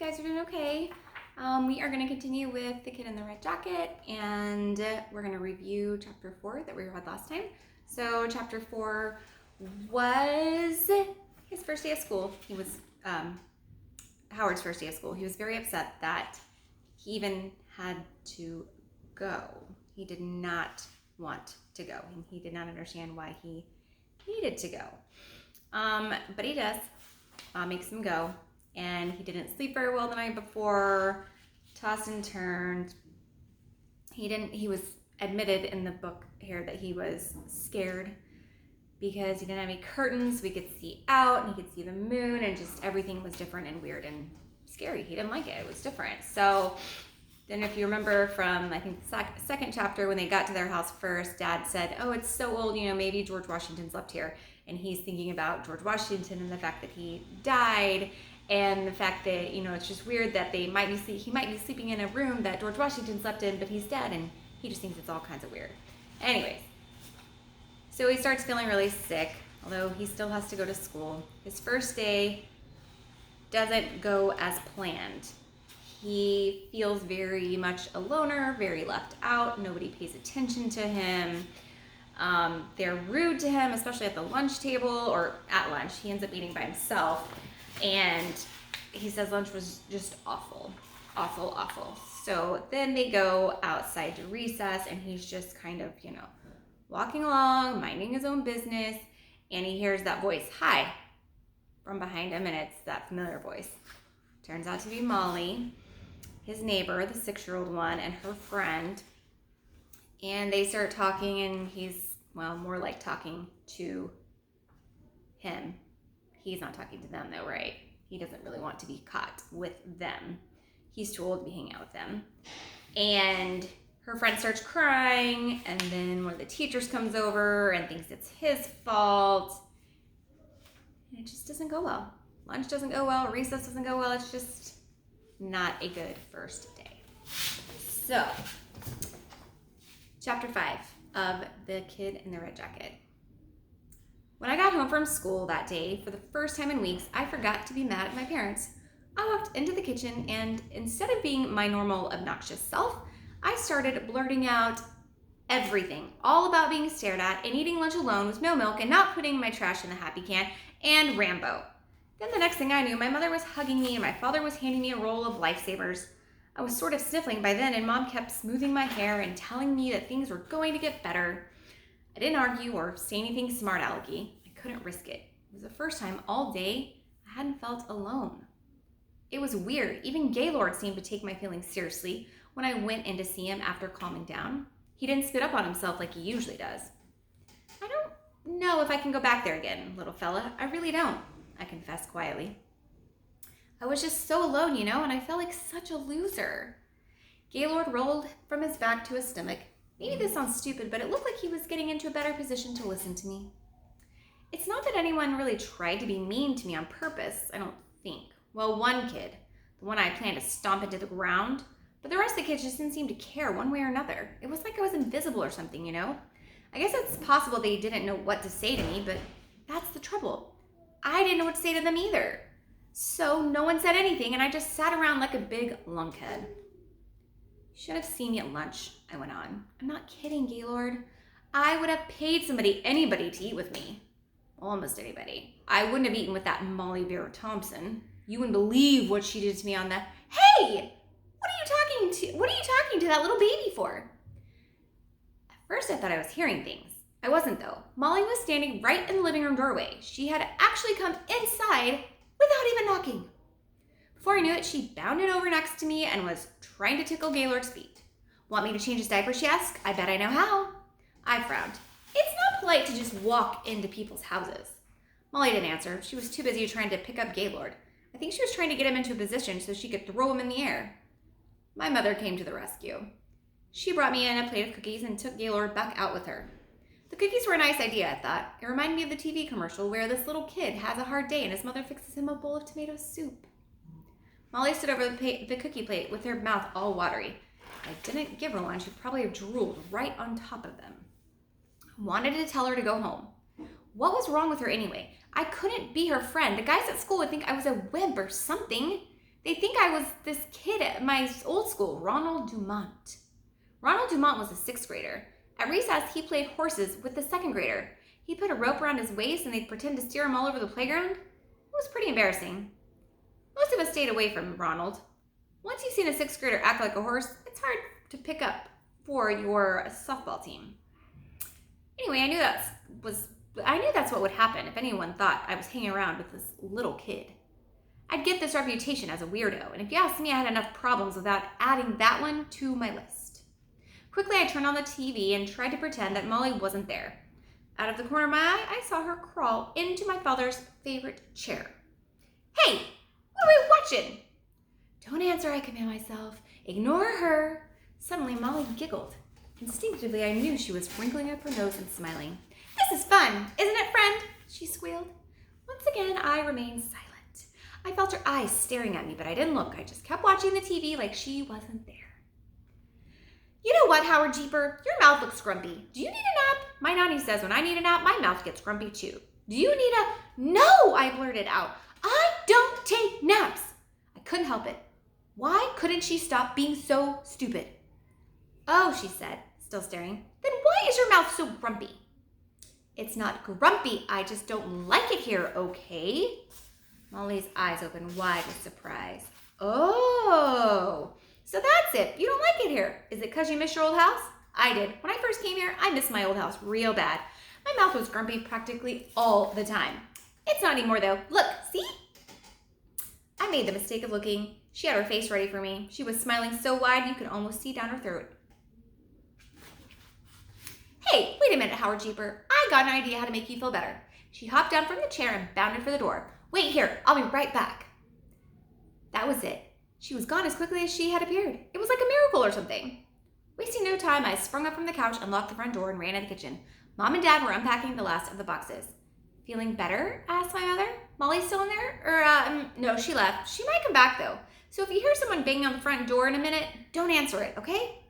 guys are doing okay. We are going to continue with The Kid in the Red Jacket, and we're going to review chapter 4 that we read last time. So chapter 4 was his first day of school. He was Howard's first day of school. He was very upset that he even had to go. He did not want to go, and he did not understand why he needed to go. But he does. Makes him go. And he didn't sleep very well the night before, tossed and turned. He was admitted in the book here that he was scared because he didn't have any curtains. We could see out and he could see the moon, and just everything was different and weird and scary. He didn't like it. It was different. So then if you remember from, I think, the second chapter, when they got to their house first, Dad said, oh, it's so old, maybe George Washington's left here. And he's thinking about George Washington and the fact that he died, and the fact that, it's just weird that he might be sleeping in a room that George Washington slept in, but he's dead, and he just thinks it's all kinds of weird. Anyways, so he starts feeling really sick, although he still has to go to school. His first day doesn't go as planned. He feels very much a loner, very left out. Nobody pays attention to him. They're rude to him, especially at the lunch table or at lunch. He ends up eating by himself. And he says lunch was just awful, awful, awful. So then they go outside to recess, and he's just kind of, walking along, minding his own business. And he hears that voice, hi, from behind him. And it's that familiar voice. Turns out to be Molly, his neighbor, the 6-year-old one, and her friend. And they start talking, and he's, more like talking to him. He's not talking to them though, right? He doesn't really want to be caught with them. He's too old to be hanging out with them. And her friend starts crying, and then one of the teachers comes over and thinks it's his fault. And it just doesn't go well. Lunch doesn't go well, recess doesn't go well. It's just not a good first day. So, chapter 5 of The Kid in the Red Jacket. When I got home from school that day, for the first time in weeks, I forgot to be mad at my parents. I walked into the kitchen, and instead of being my normal obnoxious self, I started blurting out everything, all about being stared at and eating lunch alone with no milk and not putting my trash in the happy can, and Rambo. Then the next thing I knew, my mother was hugging me and my father was handing me a roll of Lifesavers. I was sort of sniffling by then, and Mom kept smoothing my hair and telling me that things were going to get better. I didn't argue or say anything smart alecky. I couldn't risk it. It was the first time all day I hadn't felt alone. It was weird. Even Gaylord seemed to take my feelings seriously when I went in to see him after calming down. He didn't spit up on himself like he usually does. I don't know if I can go back there again, little fella. I really don't, I confessed quietly. I was just so alone, and I felt like such a loser. Gaylord rolled from his back to his stomach. Maybe this sounds stupid, but it looked like he was getting into a better position to listen to me. It's not that anyone really tried to be mean to me on purpose, I don't think. Well, one kid, the one I planned to stomp into the ground, but the rest of the kids just didn't seem to care one way or another. It was like I was invisible or something, I guess it's possible they didn't know what to say to me, but that's the trouble. I didn't know what to say to them either. So no one said anything, and I just sat around like a big lunkhead. You should have seen me at lunch, I went on. I'm not kidding, Gaylord. I would have paid anybody to eat with me. Almost anybody. I wouldn't have eaten with that Molly Vera Thompson. You wouldn't believe what she did to me on the, hey! What are you talking to that little baby for? At first I thought I was hearing things. I wasn't though. Molly was standing right in the living room doorway. She had actually come inside without even knocking. Before I knew it, she bounded over next to me and was trying to tickle Gaylord's feet. Want me to change his diaper, she asked. I bet I know how. I frowned. It's not polite to just walk into people's houses. Molly didn't answer. She was too busy trying to pick up Gaylord. I think she was trying to get him into a position so she could throw him in the air. My mother came to the rescue. She brought me in a plate of cookies and took Gaylord back out with her. The cookies were a nice idea, I thought. It reminded me of the TV commercial where this little kid has a hard day and his mother fixes him a bowl of tomato soup. Molly stood over the cookie plate with her mouth all watery. If I didn't give her one, she'd probably have drooled right on top of them. I wanted to tell her to go home. What was wrong with her anyway? I couldn't be her friend. The guys at school would think I was a wimp or something. They think I was this kid at my old school, Ronald Dumont. Ronald Dumont was a sixth grader. At recess, he played horses with the second grader. He'd put a rope around his waist and they'd pretend to steer him all over the playground. It was pretty embarrassing. Most of us stayed away from Ronald. Once you've seen a sixth grader act like a horse, it's hard to pick up for your softball team. Anyway, I knew that's what would happen if anyone thought I was hanging around with this little kid. I'd get this reputation as a weirdo, and if you ask me, I had enough problems without adding that one to my list. Quickly, I turned on the TV and tried to pretend that Molly wasn't there. Out of the corner of my eye, I saw her crawl into my father's favorite chair. "Hey, what are we watching?" "Don't answer," I command myself. "Ignore her." Suddenly, Molly giggled. Instinctively, I knew she was wrinkling up her nose and smiling. "This is fun, isn't it, friend?" she squealed. Once again, I remained silent. I felt her eyes staring at me, but I didn't look. I just kept watching the TV like she wasn't there. "You know what, Howard Jeeper? Your mouth looks grumpy. Do you need a nap?" My nanny says when I need a nap, my mouth gets grumpy too. "Do you need a—" "No," I blurted out. "I don't take naps." I couldn't help it. Why couldn't she stop being so stupid? "Oh," she said, still staring. "Then why is your mouth so grumpy?" "It's not grumpy. I just don't like it here, okay?" Molly's eyes opened wide with surprise. "Oh, so that's it. You don't like it here. Is it because you miss your old house?" I did. When I first came here, I missed my old house real bad. My mouth was grumpy practically all the time. It's not anymore, though. Look, see? I made the mistake of looking. She had her face ready for me. She was smiling so wide you could almost see down her throat. "Hey, wait a minute, Howard Jeeper. I got an idea how to make you feel better." She hopped down from the chair and bounded for the door. "Wait here. I'll be right back." That was it. She was gone as quickly as she had appeared. It was like a miracle or something. Wasting no time, I sprung up from the couch, unlocked the front door, and ran to the kitchen. Mom and Dad were unpacking the last of the boxes. "Feeling better?" asked my mother. "Molly's still in there? No, she left. She might come back, though. So if you hear someone banging on the front door in a minute, don't answer it, okay?"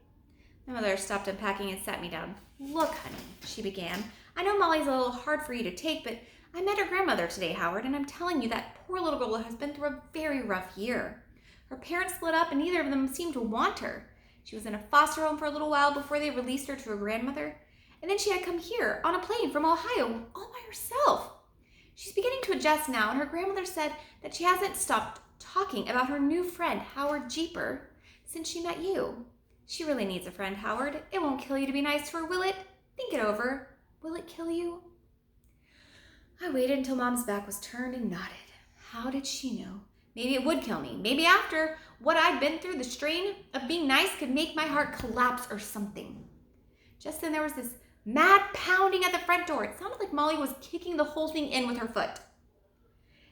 My mother stopped unpacking and sat me down. "Look, honey," she began. "I know Molly's a little hard for you to take, but I met her grandmother today, Howard, and I'm telling you that poor little girl has been through a very rough year. Her parents split up and neither of them seemed to want her. She was in a foster home for a little while before they released her to her grandmother, and then she had come here on a plane from Ohio all by herself. She's beginning to adjust now, and her grandmother said that she hasn't stopped talking about her new friend, Howard Jeeper, since she met you. She really needs a friend, Howard. It won't kill you to be nice to her, will it? Think it over. Will it kill you?" I waited until Mom's back was turned and nodded. How did she know? Maybe it would kill me. Maybe after what I'd been through, the strain of being nice could make my heart collapse or something. Just then there was this mad pounding at the front door. It sounded like Molly was kicking the whole thing in with her foot.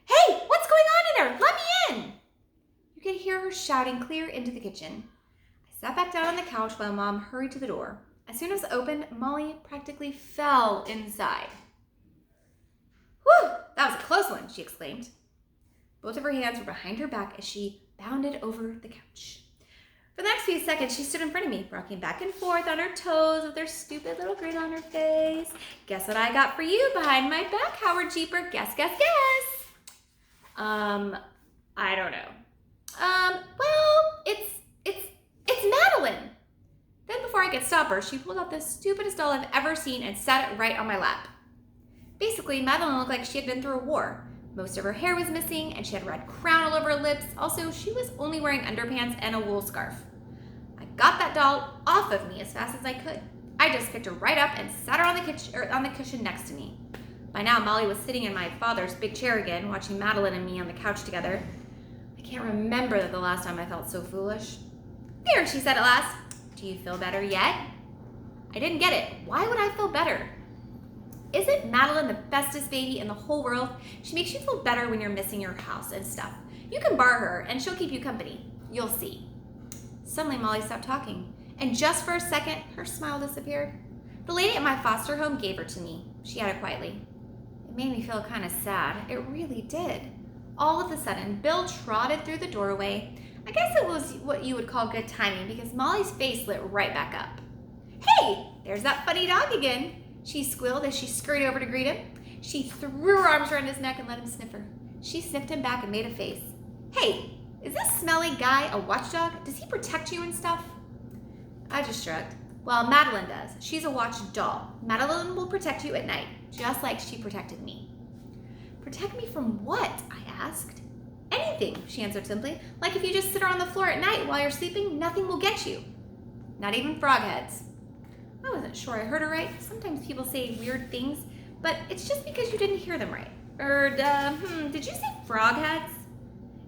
"Hey, what's going on in there? Let me in!" You could hear her shouting clear into the kitchen. I sat back down on the couch while Mom hurried to the door. As soon as it opened, Molly practically fell inside. "Whew, that was a close one," she exclaimed. Both of her hands were behind her back as she bounded over the couch. For the next few seconds, she stood in front of me, rocking back and forth on her toes with her stupid little grin on her face. "Guess what I got for you behind my back, Howard Jeeper? Guess, guess, guess." I don't know. Well, it's Madeline. Then before I could stop her, she pulled out the stupidest doll I've ever seen and sat it right on my lap. Basically, Madeline looked like she had been through a war. Most of her hair was missing, and she had a red crown all over her lips. Also, she was only wearing underpants and a wool scarf. I got that doll off of me as fast as I could. I just picked her right up and sat her on the cushion next to me. By now, Molly was sitting in my father's big chair again, watching Madeline and me on the couch together. I can't remember the last time I felt so foolish. "There," she said at last. "Do you feel better yet?" I didn't get it. Why would I feel better? Isn't Madeline the bestest baby in the whole world? She makes you feel better when you're missing your house and stuff. You can borrow her and she'll keep you company. You'll see. Suddenly Molly stopped talking, and just for a second, her smile disappeared. The lady at my foster home gave her to me. She added quietly. It made me feel kind of sad. It really did. All of a sudden, Bill trotted through the doorway. I guess it was what you would call good timing because Molly's face lit right back up. "Hey, there's that funny dog again," she squealed as she scurried over to greet him. She threw her arms around his neck and let him sniff her. She sniffed him back and made a face. "Hey, Is this smelly guy a watchdog? Does he protect you and stuff? I just shrugged. Well, Madeline does. She's a watchdoll. Madeline will protect you at night, just like she protected me. Protect me from what? I asked. Anything, she answered simply. Like if you just sit her on the floor at night while you're sleeping, nothing will get you. Not even frog heads. I wasn't sure I heard her right. Sometimes people say weird things, but it's just because you didn't hear them right. Did you say frog heads?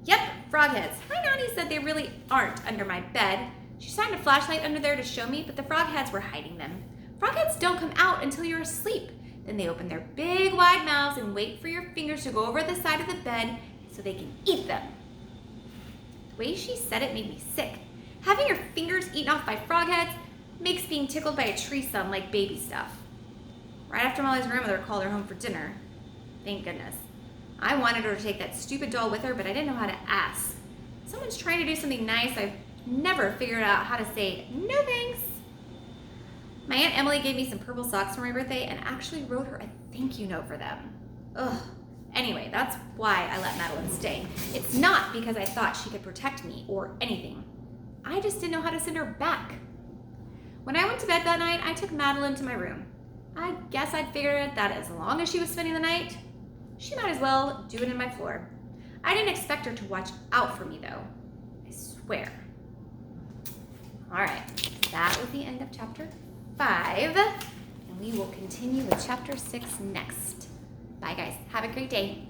Yep, frog heads. My nanny said they really aren't under my bed. She shined a flashlight under there to show me, but the frog heads were hiding them. Frog heads don't come out until you're asleep. Then they open their big wide mouths and wait for your fingers to go over the side of the bed so they can eat them. The way she said it made me sick. Having your fingers eaten off by frog heads makes being tickled by a tree sound like baby stuff. Right after Molly's grandmother called her home for dinner. Thank goodness. I wanted her to take that stupid doll with her, but I didn't know how to ask. Someone's trying to do something nice. I've never figured out how to say no thanks. My Aunt Emily gave me some purple socks for my birthday and actually wrote her a thank you note for them. Ugh. Anyway, that's why I let Madeline stay. It's not because I thought she could protect me or anything. I just didn't know how to send her back. When I went to bed that night, I took Madeline to my room. I guess I'd figured that as long as she was spending the night, she might as well do it in my floor. I didn't expect her to watch out for me, though. I swear. All right, that was the end of chapter 5, and we will continue with chapter 6 next. Bye, guys. Have a great day.